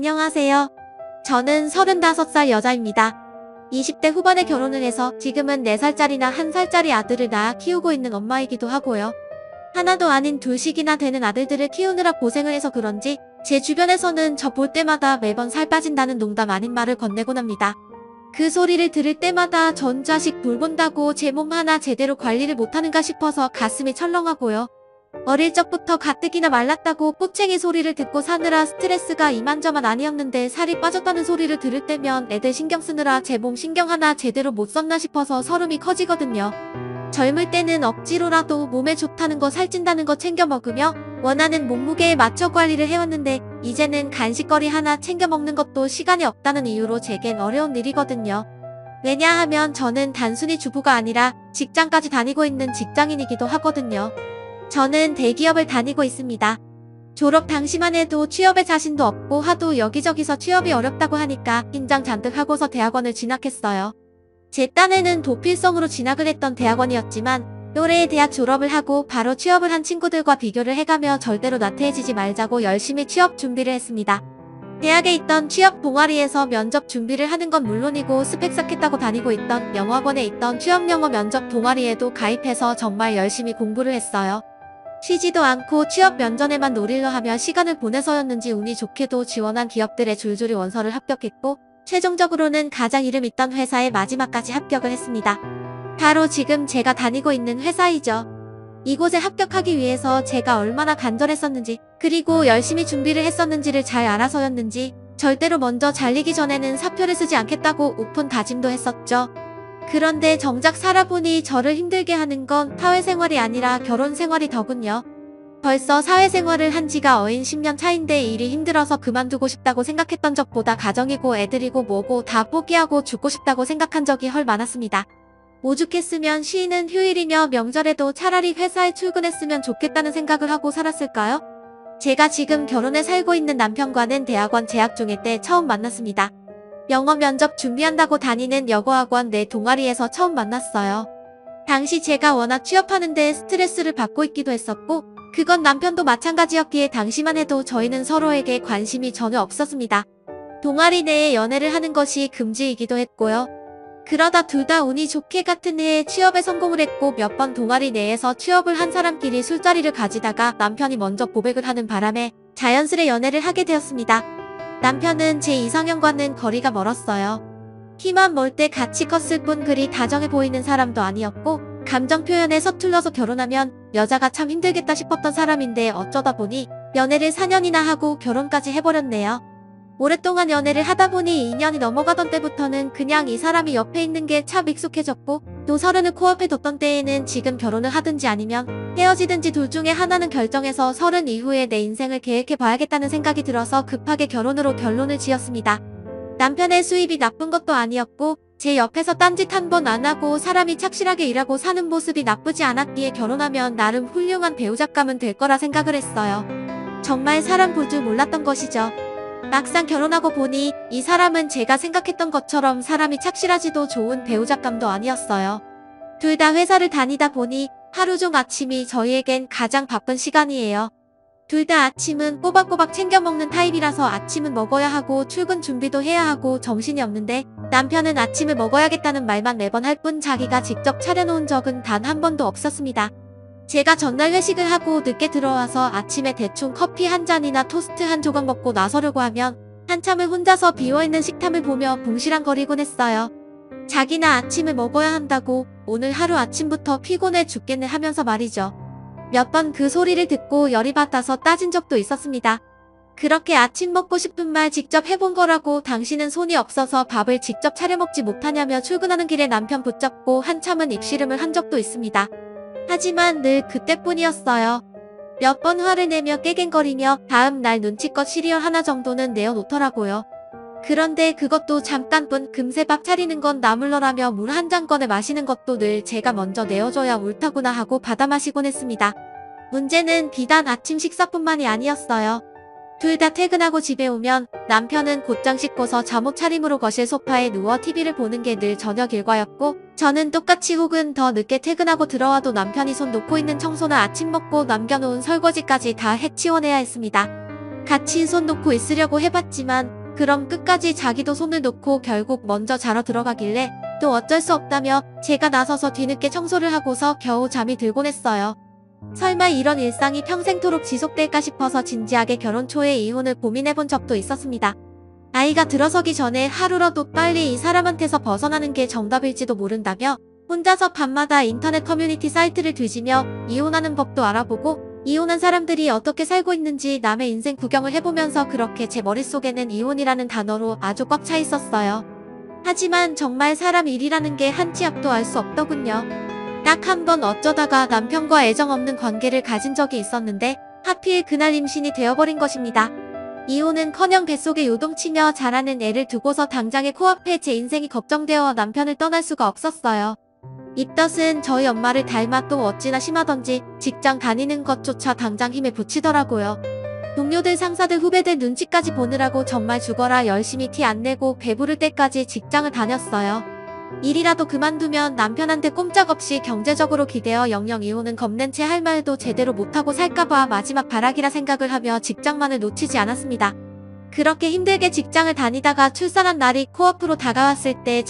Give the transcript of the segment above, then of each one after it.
안녕하세요. 저는 35살 여자입니다. 20대 후반에 결혼을 해서 지금은 4살짜리나 1살짜리 아들을 낳아 키우고 있는 엄마이기도 하고요. 하나도 아닌 둘씩이나 되는 아들들을 키우느라 고생을 해서 그런지 제 주변에서는 저 볼 때마다 매번 살 빠진다는 농담 아닌 말을 건네곤 합니다. 그 소리를 들을 때마다 전 자식 돌본다고 제 몸 하나 제대로 관리를 못하는가 싶어서 가슴이 철렁하고요. 어릴 적부터 가뜩이나 말랐다고 꼬챙이 소리를 듣고 사느라 스트레스가 이만저만 아니었는데 살이 빠졌다는 소리를 들을 때면 애들 신경 쓰느라 제 몸 신경 하나 제대로 못 썼나 싶어서 서름이 커지거든요. 젊을 때는 억지로라도 몸에 좋다는 거 살찐다는 거 챙겨 먹으며 원하는 몸무게에 맞춰 관리를 해왔는데 이제는 간식거리 하나 챙겨 먹는 것도 시간이 없다는 이유로 제겐 어려운 일이거든요. 왜냐하면 저는 단순히 주부가 아니라 직장까지 다니고 있는 직장인이기도 하거든요. 저는 대기업을 다니고 있습니다. 졸업 당시만 해도 취업에 자신도 없고 하도 여기저기서 취업이 어렵다고 하니까 긴장 잔뜩 하고서 대학원을 진학했어요. 제 딴에는 도필성으로 진학을 했던 대학원이었지만 또래의 대학 졸업을 하고 바로 취업을 한 친구들과 비교를 해가며 절대로 나태해지지 말자고 열심히 취업 준비를 했습니다. 대학에 있던 취업 동아리에서 면접 준비를 하는 건 물론이고 스펙 쌓겠다고 다니고 있던 영어학원에 있던 취업영어 면접 동아리에도 가입해서 정말 열심히 공부를 했어요. 쉬지도 않고 취업 면전에만 노릴러 하며 시간을 보내서였는지 운이 좋게도 지원한 기업들의 줄줄이 원서를 합격했고 최종적으로는 가장 이름 있던 회사에 마지막까지 합격을 했습니다. 바로 지금 제가 다니고 있는 회사이죠. 이곳에 합격하기 위해서 제가 얼마나 간절했었는지 그리고 열심히 준비를 했었는지를 잘 알아서였는지 절대로 먼저 잘리기 전에는 사표를 쓰지 않겠다고 우픈 다짐도 했었죠. 그런데 정작 살아보니 저를 힘들게 하는 건 사회생활이 아니라 결혼생활이 더군요. 벌써 사회생활을 한 지가 어인 10년 차인데 일이 힘들어서 그만두고 싶다고 생각했던 적보다 가정이고 애들이고 뭐고 다 포기하고 죽고 싶다고 생각한 적이 헐 많았습니다. 오죽했으면 쉬는 휴일이며 명절에도 차라리 회사에 출근했으면 좋겠다는 생각을 하고 살았을까요? 제가 지금 결혼해 살고 있는 남편과는 대학원 재학 중일 때 처음 만났습니다. 영어 면접 준비한다고 다니는 여고학원 내 동아리에서 처음 만났어요. 당시 제가 워낙 취업하는데 스트레스를 받고 있기도 했었고 그건 남편도 마찬가지였기에 당시만 해도 저희는 서로에게 관심이 전혀 없었습니다. 동아리 내에 연애를 하는 것이 금지이기도 했고요. 그러다 둘 다 운이 좋게 같은 해에 취업에 성공을 했고 몇 번 동아리 내에서 취업을 한 사람끼리 술자리를 가지다가 남편이 먼저 고백을 하는 바람에 자연스레 연애를 하게 되었습니다. 남편은 제 이상형과는 거리가 멀었어요. 키만 멀 때 같이 컸을 뿐 그리 다정해 보이는 사람도 아니었고 감정 표현에 서툴러서 결혼하면 여자가 참 힘들겠다 싶었던 사람인데 어쩌다 보니 연애를 4년이나 하고 결혼까지 해버렸네요. 오랫동안 연애를 하다 보니 2년이 넘어가던 때부터는 그냥 이 사람이 옆에 있는 게 참 익숙해졌고 또 서른을 코앞에 뒀던 때에는 지금 결혼을 하든지 아니면 헤어지든지 둘 중에 하나는 결정해서 30 이후에 내 인생을 계획해 봐야겠다는 생각이 들어서 급하게 결혼으로 결론을 지었습니다. 남편의 수입이 나쁜 것도 아니었고 제 옆에서 딴짓 한 번 안 하고 사람이 착실하게 일하고 사는 모습이 나쁘지 않았기에 결혼하면 나름 훌륭한 배우자감은 될 거라 생각을 했어요. 정말 사람 볼 줄 몰랐던 것이죠. 막상 결혼하고 보니 이 사람은 제가 생각했던 것처럼 사람이 착실하지도 좋은 배우자감도 아니었어요. 둘 다 회사를 다니다 보니 하루 종 아침이 저희에겐 가장 바쁜 시간이에요. 둘 다 아침은 꼬박꼬박 챙겨 먹는 타입이라서 아침은 먹어야 하고 출근 준비도 해야 하고 정신이 없는데 남편은 아침을 먹어야겠다는 말만 매번 할 뿐 자기가 직접 차려놓은 적은 단 한 번도 없었습니다. 제가 전날 회식을 하고 늦게 들어와서 아침에 대충 커피 한 잔이나 토스트 한 조각 먹고 나서려고 하면 한참을 혼자서 비어있는 식탐을 보며 붕시랑거리곤 했어요. 자기나 아침을 먹어야 한다고 오늘 하루 아침부터 피곤해 죽겠네 하면서 말이죠. 몇 번 그 소리를 듣고 열이 받아서 따진 적도 있었습니다. 그렇게 아침 먹고 싶은 말 직접 해본 거라고 당신은 손이 없어서 밥을 직접 차려 먹지 못하냐며 출근하는 길에 남편 붙잡고 한참은 입씨름을 한 적도 있습니다. 하지만 늘 그때뿐이었어요. 몇 번 화를 내며 깨갱거리며 다음 날 눈치껏 시리얼 하나 정도는 내어놓더라고요. 그런데 그것도 잠깐뿐 금세 밥 차리는 건 나물러라며 물 한 잔 꺼내 마시는 것도 늘 제가 먼저 내어줘야 옳다구나 하고 받아 마시곤 했습니다. 문제는 비단 아침 식사뿐만이 아니었어요. 둘 다 퇴근하고 집에 오면 남편은 곧장 씻고서 잠옷 차림으로 거실 소파에 누워 TV를 보는 게 늘 저녁 일과였고 저는 똑같이 혹은 더 늦게 퇴근하고 들어와도 남편이 손 놓고 있는 청소나 아침 먹고 남겨놓은 설거지까지 다 해치워내야 했습니다. 같이 손 놓고 있으려고 해봤지만 그럼 끝까지 자기도 손을 놓고 결국 먼저 자러 들어가길래 또 어쩔 수 없다며 제가 나서서 뒤늦게 청소를 하고서 겨우 잠이 들곤 했어요. 설마 이런 일상이 평생토록 지속될까 싶어서 진지하게 결혼 초에 이혼을 고민해본 적도 있었습니다. 아이가 들어서기 전에 하루라도 빨리 이 사람한테서 벗어나는 게 정답일지도 모른다며 혼자서 밤마다 인터넷 커뮤니티 사이트를 뒤지며 이혼하는 법도 알아보고 이혼한 사람들이 어떻게 살고 있는지 남의 인생 구경을 해보면서 그렇게 제 머릿속에는 이혼이라는 단어로 아주 꽉 차 있었어요. 하지만 정말 사람 일이라는 게 한 치 앞도 알 수 없더군요. 딱 한 번 어쩌다가 남편과 애정 없는 관계를 가진 적이 있었는데 하필 그날 임신이 되어버린 것입니다. 이혼은커녕 뱃속에 요동치며 자라는 애를 두고서 당장의 코앞에 제 인생이 걱정되어 남편을 떠날 수가 없었어요. 입덧은 저희 엄마를 닮아 또 어찌나 심하던지 직장 다니는 것조차 당장 힘에 부치더라고요. 동료들, 상사들, 후배들 눈치까지 보느라고 정말 죽어라 열심히 티 안 내고 배부를 때까지 직장을 다녔어요. 일이라도 그만두면 남편한테 꼼짝없이 경제적으로 기대어 영영 이혼은 겁낸 채 할 말도 제대로 못하고 살까봐 마지막 발악이라 생각을 하며 직장만을 놓치지 않았습니다. 그렇게 힘들게 직장을 다니다가 출산한 날이 코앞으로 다가왔을 때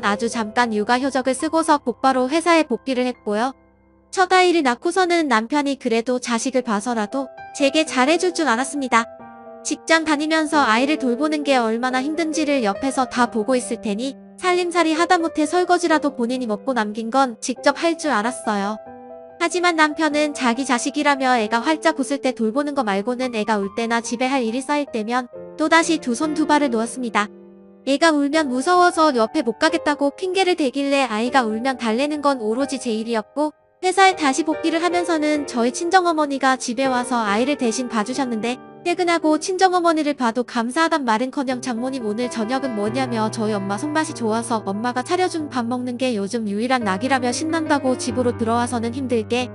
아주 잠깐 육아 효적을 쓰고서 곧바로 회사에 복귀를 했고요. 첫 아이를 낳고서는 남편이 그래도 자식을 봐서라도 제게 잘해줄 줄 알았습니다. 직장 다니면서 아이를 돌보는 게 얼마나 힘든지를 옆에서 다 보고 있을 테니 살림살이 하다못해 설거지라도 본인이 먹고 남긴 건 직접 할 줄 알았어요. 하지만 남편은 자기 자식이라며 애가 활짝 웃을 때 돌보는 거 말고는 애가 울 때나 집에 할 일이 쌓일 때면 또다시 두 손 두 발을 놓았습니다. 애가 울면 무서워서 옆에 못 가겠다고 핑계를 대길래 아이가 울면 달래는 건 오로지 제 일이었고 회사에 다시 복귀를 하면서는 저희 친정어머니가 집에 와서 아이를 대신 봐주셨는데 퇴근하고 친정어머니를 봐도 감사하단 말은커녕 장모님 오늘 저녁은 뭐냐며 저희 엄마 손맛이 좋아서 엄마가 차려준 밥 먹는 게 요즘 유일한 낙이라며 신난다고 집으로 들어와서는 힘들게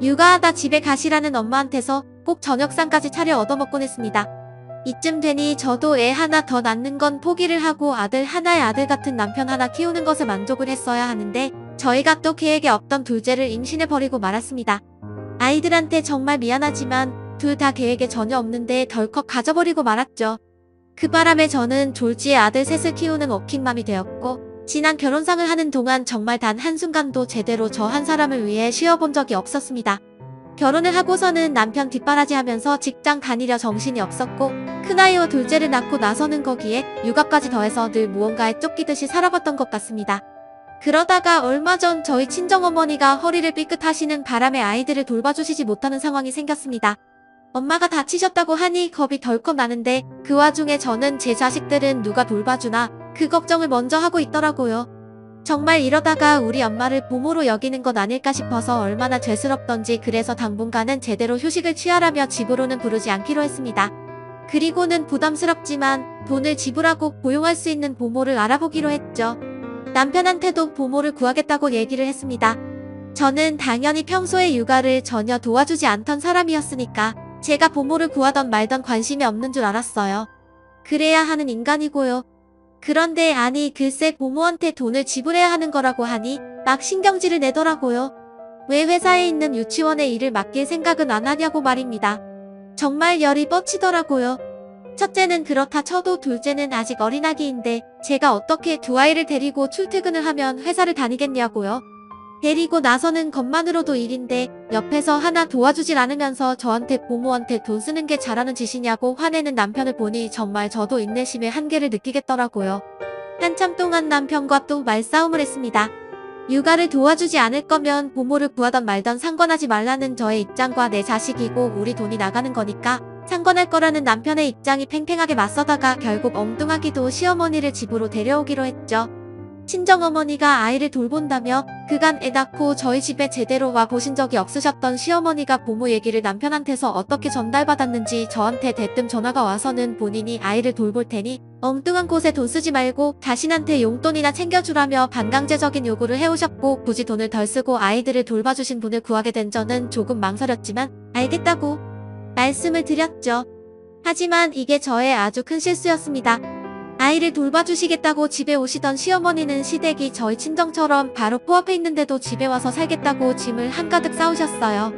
육아하다 집에 가시라는 엄마한테서 꼭 저녁상까지 차려 얻어먹곤 했습니다. 이쯤 되니 저도 애 하나 더 낳는 건 포기를 하고 아들 하나에 아들 같은 남편 하나 키우는 것에 만족을 했어야 하는데 저희가 또 계획에 없던 둘째를 임신해버리고 말았습니다. 아이들한테 정말 미안하지만 둘 다 계획에 전혀 없는데 덜컥 가져버리고 말았죠. 그 바람에 저는 졸지에 아들 셋을 키우는 워킹맘이 되었고 지난 결혼상을 하는 동안 정말 단 한순간도 제대로 저 한 사람을 위해 쉬어본 적이 없었습니다. 결혼을 하고서는 남편 뒷바라지하면서 직장 다니려 정신이 없었고 큰아이와 둘째를 낳고 나서는 거기에 육아까지 더해서 늘 무언가에 쫓기듯이 살아봤던 것 같습니다. 그러다가 얼마 전 저희 친정어머니가 허리를 삐끗하시는 바람에 아이들을 돌봐주시지 못하는 상황이 생겼습니다. 엄마가 다치셨다고 하니 겁이 덜컥 나는데 그 와중에 저는 제 자식들은 누가 돌봐주나 그 걱정을 먼저 하고 있더라고요. 정말 이러다가 우리 엄마를 보모로 여기는 건 아닐까 싶어서 얼마나 죄스럽던지 그래서 당분간은 제대로 휴식을 취하라며 집으로는 부르지 않기로 했습니다. 그리고는 부담스럽지만 돈을 지불하고 고용할 수 있는 보모를 알아보기로 했죠. 남편한테도 보모를 구하겠다고 얘기를 했습니다. 저는 당연히 평소에 육아를 전혀 도와주지 않던 사람이었으니까 제가 보모를 구하던 말던 관심이 없는 줄 알았어요. 그래야 하는 인간이고요. 그런데 아니 글쎄 보모한테 돈을 지불해야 하는 거라고 하니 막 신경질을 내더라고요. 왜 회사에 있는 유치원에 일을 맡길 생각은 안 하냐고 말입니다. 정말 열이 뻗치더라고요. 첫째는 그렇다 쳐도 둘째는 아직 어린아기인데 제가 어떻게 두 아이를 데리고 출퇴근을 하면 회사를 다니겠냐고요. 데리고 나서는 것만으로도 일인데 옆에서 하나 도와주질 않으면서 저한테 보모한테 돈 쓰는 게 잘하는 짓이냐고 화내는 남편을 보니 정말 저도 인내심의 한계를 느끼겠더라고요. 한참 동안 남편과 또 말싸움을 했습니다. 육아를 도와주지 않을 거면 보모를 구하던 말던 상관하지 말라는 저의 입장과 내 자식이고 우리 돈이 나가는 거니까 상관할 거라는 남편의 입장이 팽팽하게 맞서다가 결국 엉뚱하기도 시어머니를 집으로 데려오기로 했죠. 친정어머니가 아이를 돌본다며 그간 애 낳고 저희 집에 제대로 와 보신 적이 없으셨던 시어머니가 보모 얘기를 남편한테서 어떻게 전달받았는지 저한테 대뜸 전화가 와서는 본인이 아이를 돌볼 테니 엉뚱한 곳에 돈 쓰지 말고 자신한테 용돈이나 챙겨주라며 반강제적인 요구를 해오셨고 굳이 돈을 덜 쓰고 아이들을 돌봐주신 분을 구하게 된 저는 조금 망설였지만 알겠다고 말씀을 드렸죠. 하지만 이게 저의 아주 큰 실수였습니다. 아이를 돌봐주시겠다고 집에 오시던 시어머니는 시댁이 저희 친정처럼 바로 코앞에 있는데도 집에 와서 살겠다고 짐을 한가득 싸우셨어요.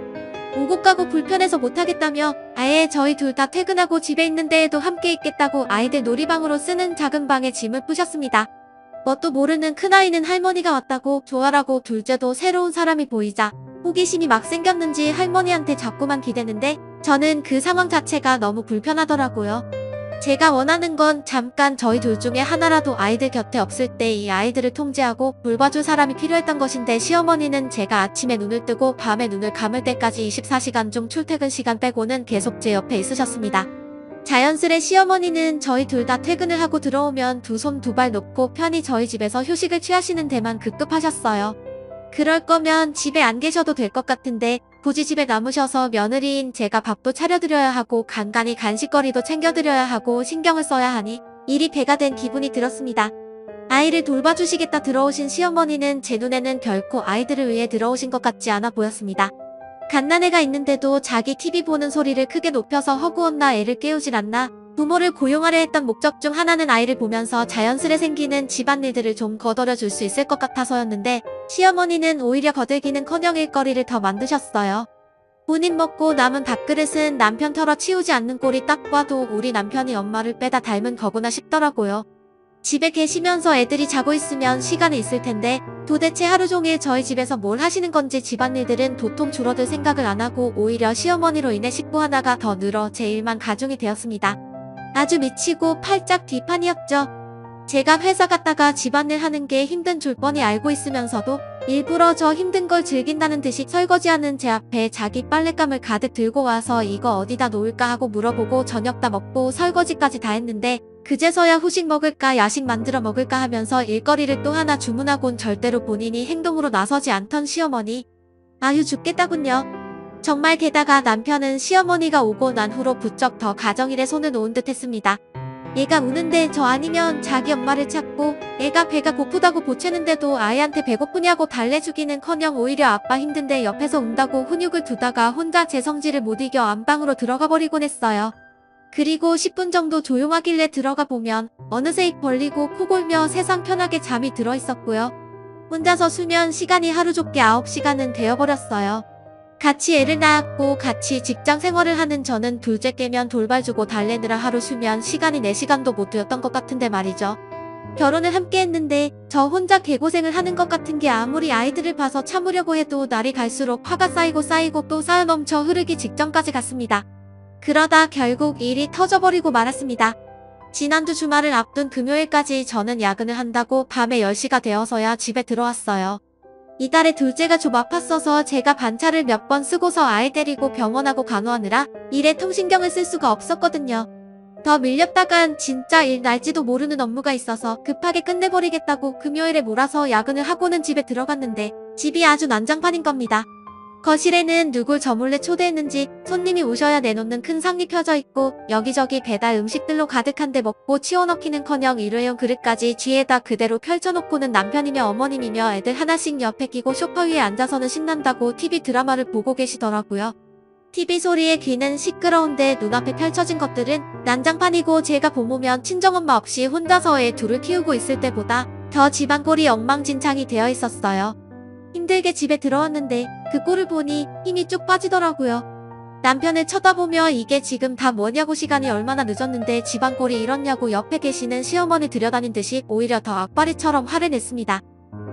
오고 가고 불편해서 못하겠다며 아예 저희 둘 다 퇴근하고 집에 있는 데에도 함께 있겠다고 아이들 놀이방으로 쓰는 작은 방에 짐을 푸셨습니다. 뭣도 모르는 큰아이는 할머니가 왔다고 좋아라고 둘째도 새로운 사람이 보이자 호기심이 막 생겼는지 할머니한테 자꾸만 기대는데 저는 그 상황 자체가 너무 불편하더라고요. 제가 원하는 건 잠깐 저희 둘 중에 하나라도 아이들 곁에 없을 때 이 아이들을 통제하고 돌봐줄 사람이 필요했던 것인데 시어머니는 제가 아침에 눈을 뜨고 밤에 눈을 감을 때까지 24시간 중 출퇴근 시간 빼고는 계속 제 옆에 있으셨습니다. 자연스레 시어머니는 저희 둘 다 퇴근을 하고 들어오면 두 손 두 발 놓고 편히 저희 집에서 휴식을 취하시는 데만 급급하셨어요. 그럴 거면 집에 안 계셔도 될 것 같은데 굳이 집에 남으셔서 며느리인 제가 밥도 차려드려야 하고 간간히 간식거리도 챙겨드려야 하고 신경을 써야 하니 일이 배가 된 기분이 들었습니다. 아이를 돌봐주시겠다 들어오신 시어머니는 제 눈에는 결코 아이들을 위해 들어오신 것 같지 않아 보였습니다. 갓난애가 있는데도 자기 TV 보는 소리를 크게 높여서 허구헌나 애를 깨우질 않나 부모를 고용하려 했던 목적 중 하나는 아이를 보면서 자연스레 생기는 집안일들을 좀 거덜어 줄 수 있을 것 같아서였는데 시어머니는 오히려 거들기는커녕 일거리를 더 만드셨어요. 본인 먹고 남은 밥그릇은 남편 털어 치우지 않는 꼴이 딱 봐도 우리 남편이 엄마를 빼다 닮은 거구나 싶더라고요. 집에 계시면서 애들이 자고 있으면 시간이 있을 텐데 도대체 하루 종일 저희 집에서 뭘 하시는 건지 집안일들은 도통 줄어들 생각을 안 하고 오히려 시어머니로 인해 식구 하나가 더 늘어 제 일만 가중이 되었습니다. 아주 미치고 팔짝 뒤판이었죠. 제가 회사 갔다가 집안일 하는 게 힘든 줄 뻔히 알고 있으면서도 일부러 저 힘든 걸 즐긴다는 듯이 설거지하는 제 앞에 자기 빨랫감을 가득 들고 와서 이거 어디다 놓을까 하고 물어보고 저녁 다 먹고 설거지까지 다 했는데 그제서야 후식 먹을까 야식 만들어 먹을까 하면서 일거리를 또 하나 주문하곤 절대로 본인이 행동으로 나서지 않던 시어머니. 아유 죽겠다군요. 정말 게다가 남편은 시어머니가 오고 난 후로 부쩍 더 가정일에 손을 놓은 듯 했습니다. 얘가 우는데 저 아니면 자기 엄마를 찾고 애가 배가 고프다고 보채는데도 아이한테 배고프냐고 달래주기는커녕 오히려 아빠 힘든데 옆에서 운다고 훈육을 두다가 혼자 제 성질을 못 이겨 안방으로 들어가 버리곤 했어요. 그리고 10분 정도 조용하길래 들어가 보면 어느새 입 벌리고 코 골며 세상 편하게 잠이 들어 있었고요. 혼자서 수면 시간이 하루 좁게 9시간은 되어버렸어요. 같이 애를 낳았고 같이 직장 생활을 하는 저는 둘째 깨면 돌봐주고 달래느라 하루 수면 시간이 4시간도 못 되었던 것 같은데 말이죠. 결혼을 함께 했는데 저 혼자 개고생을 하는 것 같은 게 아무리 아이들을 봐서 참으려고 해도 날이 갈수록 화가 쌓이고 또 쌓여넘쳐 흐르기 직전까지 갔습니다. 그러다 결국 일이 터져버리고 말았습니다. 지난주 주말을 앞둔 금요일까지 저는 야근을 한다고 밤에 10시가 되어서야 집에 들어왔어요. 이달에 둘째가 좀 아팠어서 제가 반차를 몇 번 쓰고서 아이 데리고 병원하고 간호하느라 일에 통신경을 쓸 수가 없었거든요. 더 밀렸다간 진짜 일 날지도 모르는 업무가 있어서 급하게 끝내버리겠다고 금요일에 몰아서 야근을 하고는 집에 들어갔는데 집이 아주 난장판인 겁니다. 거실에는 누굴 저 몰래 초대했는지 손님이 오셔야 내놓는 큰 상이 펴져 있고 여기저기 배달 음식들로 가득한데 먹고 치워넣기는커녕 일회용 그릇까지 뒤에다 그대로 펼쳐놓고는 남편이며 어머님이며 애들 하나씩 옆에 끼고 소파 위에 앉아서는 신난다고 TV 드라마를 보고 계시더라고요. TV 소리에 귀는 시끄러운데 눈앞에 펼쳐진 것들은 난장판이고 제가 보면 친정엄마 없이 혼자서 애 둘을 키우고 있을 때보다 더 집안 꼴이 엉망진창이 되어 있었어요. 힘들게 집에 들어왔는데 그 꼴을 보니 힘이 쭉 빠지더라고요. 남편을 쳐다보며 이게 지금 다 뭐냐고 시간이 얼마나 늦었는데 집안 꼴이 이렇냐고 옆에 계시는 시어머니 들여다닌 듯이 오히려 더 악바리처럼 화를 냈습니다.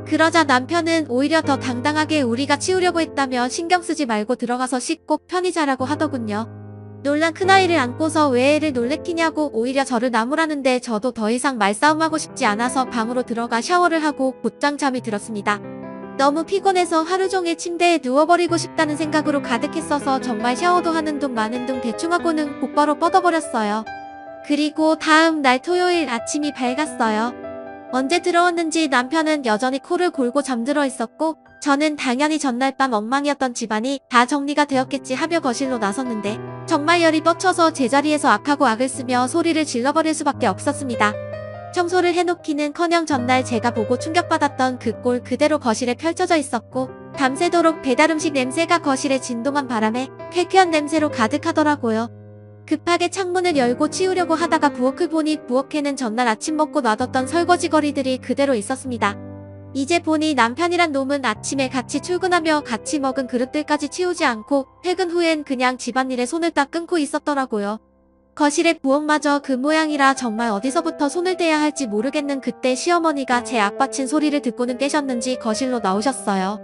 그러자 남편은 오히려 더 당당하게 우리가 치우려고 했다며 신경 쓰지 말고 들어가서 씻고 편히 자라고 하더군요. 놀란 큰아이를 안고서 왜 애를 놀래키냐고 오히려 저를 나무라는데 저도 더 이상 말싸움하고 싶지 않아서 방으로 들어가 샤워를 하고 곧장 잠이 들었습니다. 너무 피곤해서 하루 종일 침대에 누워버리고 싶다는 생각으로 가득했어서 정말 샤워도 하는 둥 마는 둥 대충 하고는 곧바로 뻗어버렸어요. 그리고 다음 날 토요일 아침이 밝았어요. 언제 들어왔는지 남편은 여전히 코를 골고 잠들어 있었고 저는 당연히 전날 밤 엉망이었던 집안이 다 정리가 되었겠지 하며 거실로 나섰는데 정말 열이 뻗쳐서 제자리에서 악하고 악을 쓰며 소리를 질러버릴 수밖에 없었습니다. 청소를 해놓기는커녕 전날 제가 보고 충격받았던 그 꼴 그대로 거실에 펼쳐져 있었고 밤새도록 배달음식 냄새가 거실에 진동한 바람에 쾌쾌한 냄새로 가득하더라고요. 급하게 창문을 열고 치우려고 하다가 부엌을 보니 부엌에는 전날 아침 먹고 놔뒀던 설거지거리들이 그대로 있었습니다. 이제 보니 남편이란 놈은 아침에 같이 출근하며 같이 먹은 그릇들까지 치우지 않고 퇴근 후엔 그냥 집안일에 손을 딱 끊고 있었더라고요. 거실에 부엌마저 그 모양이라 정말 어디서부터 손을 대야 할지 모르겠는 그때 시어머니가 제 앞받친 소리를 듣고는 깨셨는지 거실로 나오셨어요.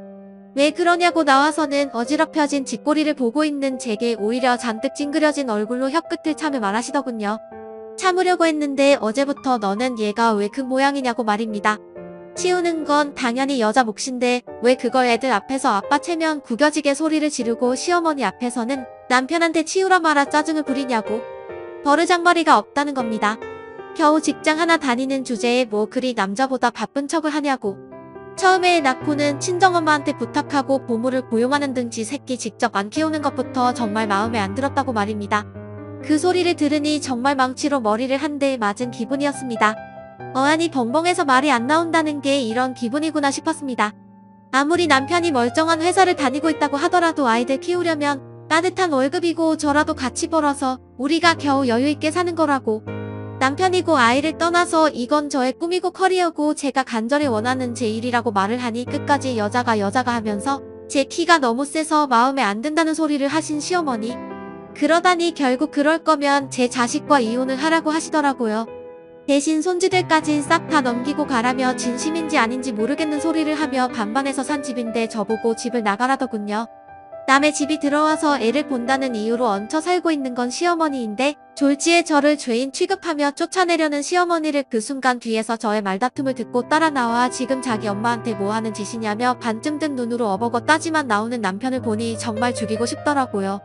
왜 그러냐고 나와서는 어지럽혀진 쥐꼬리를 보고 있는 제게 오히려 잔뜩 찡그려진 얼굴로 혀끝을 차며 말하시더군요. 참으려고 했는데 어제부터 너는 얘가 왜 그 모양이냐고 말입니다. 치우는 건 당연히 여자 몫인데 왜 그걸 애들 앞에서 아빠 체면 구겨지게 소리를 지르고 시어머니 앞에서는 남편한테 치우라 마라 짜증을 부리냐고. 버르장머리가 없다는 겁니다. 겨우 직장 하나 다니는 주제에 뭐 그리 남자보다 바쁜 척을 하냐고. 처음에 낳고는 친정엄마한테 부탁하고 보물을 고용하는 등 지 새끼 직접 안 키우는 것부터 정말 마음에 안 들었다고 말입니다. 그 소리를 들으니 정말 망치로 머리를 한 대 맞은 기분이었습니다. 어안이 벙벙해서 말이 안 나온다는 게 이런 기분이구나 싶었습니다. 아무리 남편이 멀쩡한 회사를 다니고 있다고 하더라도 아이들 키우려면 따뜻한 월급이고 저라도 같이 벌어서 우리가 겨우 여유있게 사는 거라고. 남편이고 아이를 떠나서 이건 저의 꿈이고 커리어고 제가 간절히 원하는 제 일이라고 말을 하니 끝까지 여자가 하면서 제 키가 너무 세서 마음에 안 든다는 소리를 하신 시어머니. 그러다니 결국 그럴 거면 제 자식과 이혼을 하라고 하시더라고요. 대신 손주들까지 싹 다 넘기고 가라며 진심인지 아닌지 모르겠는 소리를 하며 반반해서 산 집인데 저보고 집을 나가라더군요. 남의 집이 들어와서 애를 본다는 이유로 얹혀 살고 있는 건 시어머니인데 졸지에 저를 죄인 취급하며 쫓아내려는 시어머니를 그 순간 뒤에서 저의 말다툼을 듣고 따라 나와 지금 자기 엄마한테 뭐 하는 짓이냐며 반쯤 든 눈으로 어버거 따지만 나오는 남편을 보니 정말 죽이고 싶더라고요.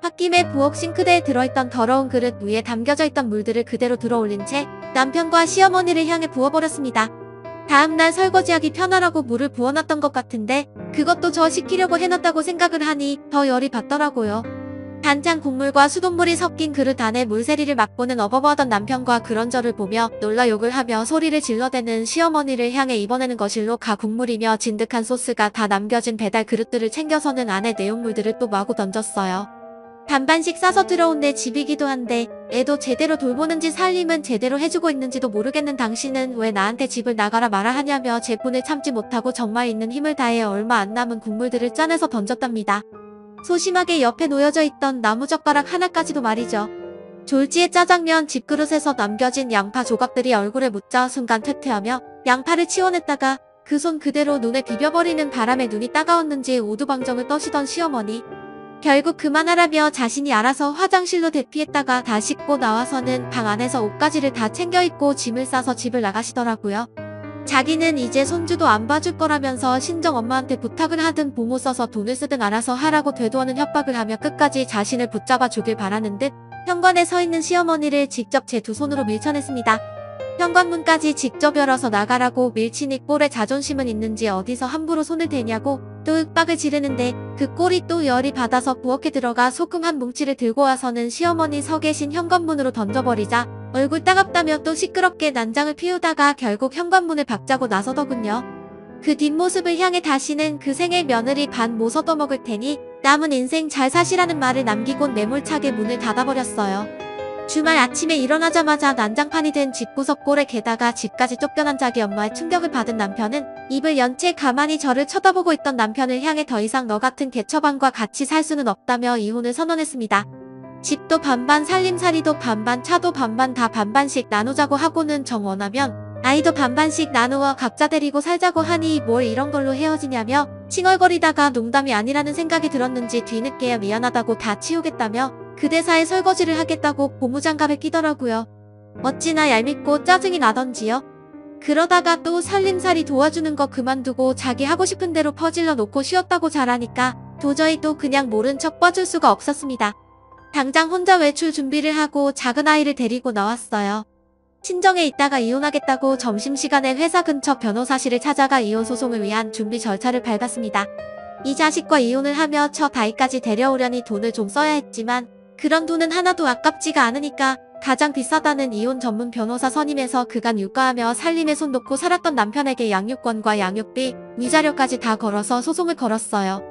홧김에 부엌 싱크대에 들어있던 더러운 그릇 위에 담겨져 있던 물들을 그대로 들어올린 채 남편과 시어머니를 향해 부어버렸습니다. 다음날 설거지하기 편하라고 물을 부어놨던 것 같은데 그것도 저 시키려고 해놨다고 생각을 하니 더 열이 받더라고요. 반찬 국물과 수돗물이 섞인 그릇 안에 물세리를 맛보는 어버버하던 남편과 그런 저를 보며 놀라 욕을 하며 소리를 질러대는 시어머니를 향해 이번에는 거실로 가 국물이며 진득한 소스가 다 남겨진 배달 그릇들을 챙겨서는 안에 내용물들을 또 마구 던졌어요. 반반씩 싸서 들어온 내 집이기도 한데 애도 제대로 돌보는지 살림은 제대로 해주고 있는지도 모르겠는 당신은 왜 나한테 집을 나가라 말아 하냐며 제 분을 참지 못하고 정말 있는 힘을 다해 얼마 안 남은 국물들을 짜내서 던졌답니다. 소심하게 옆에 놓여져 있던 나무젓가락 하나까지도 말이죠. 졸지에 짜장면 집그릇에서 남겨진 양파 조각들이 얼굴에 묻자 순간 퇴퇴하며 양파를 치워냈다가 그 손 그대로 눈에 비벼버리는 바람에 눈이 따가웠는지 오두방정을 떠시던 시어머니. 결국 그만하라며 자신이 알아서 화장실로 대피했다가 다 씻고 나와서는 방 안에서 옷가지를 다 챙겨 입고 짐을 싸서 집을 나가시더라고요. 자기는 이제 손주도 안 봐줄 거라면서 신정 엄마한테 부탁을 하든 부모 써서 돈을 쓰든 알아서 하라고 되도하는 협박을 하며 끝까지 자신을 붙잡아 주길 바라는 듯 현관에 서 있는 시어머니를 직접 제 두 손으로 밀쳐냈습니다. 현관문까지 직접 열어서 나가라고 밀치니 꼴에 자존심은 있는지 어디서 함부로 손을 대냐고 또 윽박을 지르는데 그 꼴이 또 열이 받아서 부엌에 들어가 소금 한 뭉치를 들고 와서는 시어머니 서 계신 현관문으로 던져버리자 얼굴 따갑다며 또 시끄럽게 난장을 피우다가 결국 현관문을 박자고 나서더군요. 그 뒷모습을 향해 다시는 그 생의 며느리 반 못 얻어먹을 테니 남은 인생 잘 사시라는 말을 남기곤 매몰차게 문을 닫아버렸어요. 주말 아침에 일어나자마자 난장판이 된 집구석 꼴에 게다가 집까지 쫓겨난 자기 엄마의 충격을 받은 남편은 입을 연 채 가만히 저를 쳐다보고 있던 남편을 향해 더 이상 너 같은 개처방과 같이 살 수는 없다며 이혼을 선언했습니다. 집도 반반 살림살이도 반반 차도 반반 다 반반씩 나누자고 하고는 정 원하면 아이도 반반씩 나누어 각자 데리고 살자고 하니 뭘 이런 걸로 헤어지냐며 칭얼거리다가 농담이 아니라는 생각이 들었는지 뒤늦게야 미안하다고 다 치우겠다며 그 대사에 설거지를 하겠다고 고무장갑에 끼더라고요. 어찌나 얄밉고 짜증이 나던지요. 그러다가 또 살림살이 도와주는 거 그만두고 자기 하고 싶은 대로 퍼질러 놓고 쉬었다고 잘하니까 도저히 또 그냥 모른 척 봐줄 수가 없었습니다. 당장 혼자 외출 준비를 하고 작은 아이를 데리고 나왔어요. 친정에 있다가 이혼하겠다고 점심시간에 회사 근처 변호사실을 찾아가 이혼 소송을 위한 준비 절차를 밟았습니다. 이 자식과 이혼을 하며 첫 아이까지 데려오려니 돈을 좀 써야 했지만 그런 돈은 하나도 아깝지가 않으니까 가장 비싸다는 이혼 전문 변호사 선임해서 그간 육아하며 살림에 손 놓고 살았던 남편에게 양육권과 양육비, 위자료까지 다 걸어서 소송을 걸었어요.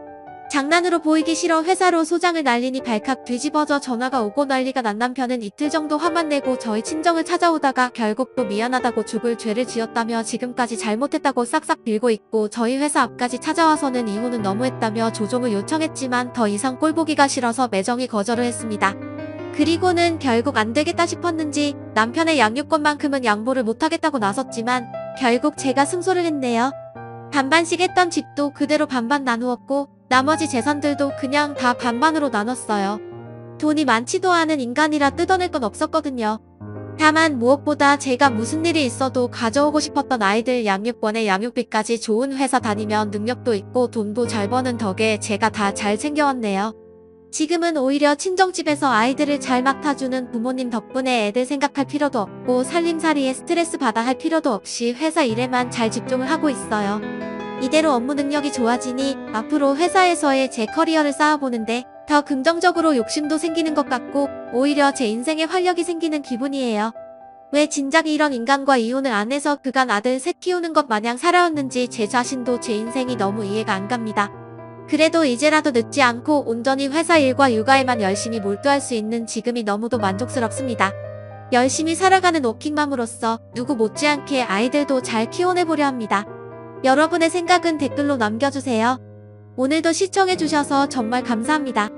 장난으로 보이기 싫어 회사로 소장을 날리니 발칵 뒤집어져 전화가 오고 난리가 난 남편은 이틀 정도 화만 내고 저희 친정을 찾아오다가 결국 또 미안하다고 죽을 죄를 지었다며 지금까지 잘못했다고 싹싹 빌고 있고 저희 회사 앞까지 찾아와서는 이혼은 너무했다며 조종을 요청했지만 더 이상 꼴보기가 싫어서 매정히 거절을 했습니다. 그리고는 결국 안 되겠다 싶었는지 남편의 양육권만큼은 양보를 못하겠다고 나섰지만 결국 제가 승소를 했네요. 반반씩 했던 집도 그대로 반반 나누었고 나머지 재산들도 그냥 다 반반으로 나눴어요. 돈이 많지도 않은 인간이라 뜯어낼 건 없었거든요. 다만 무엇보다 제가 무슨 일이 있어도 가져오고 싶었던 아이들 양육권에 양육비까지 좋은 회사 다니면 능력도 있고 돈도 잘 버는 덕에 제가 다 잘 챙겨왔네요. 지금은 오히려 친정집에서 아이들을 잘 맡아주는 부모님 덕분에 애들 생각할 필요도 없고 살림살이에 스트레스 받아 할 필요도 없이 회사 일에만 잘 집중을 하고 있어요. 이대로 업무 능력이 좋아지니 앞으로 회사에서의 제 커리어를 쌓아보는데 더 긍정적으로 욕심도 생기는 것 같고 오히려 제 인생에 활력이 생기는 기분이에요. 왜 진작 이런 인간과 이혼을 안 해서 그간 아들 셋 키우는 것 마냥 살아왔는지 제 자신도 제 인생이 너무 이해가 안 갑니다. 그래도 이제라도 늦지 않고 온전히 회사 일과 육아에만 열심히 몰두할 수 있는 지금이 너무도 만족스럽습니다. 열심히 살아가는 워킹맘으로서 누구 못지않게 아이들도 잘 키워내보려 합니다. 여러분의 생각은 댓글로 남겨주세요. 오늘도 시청해주셔서 정말 감사합니다.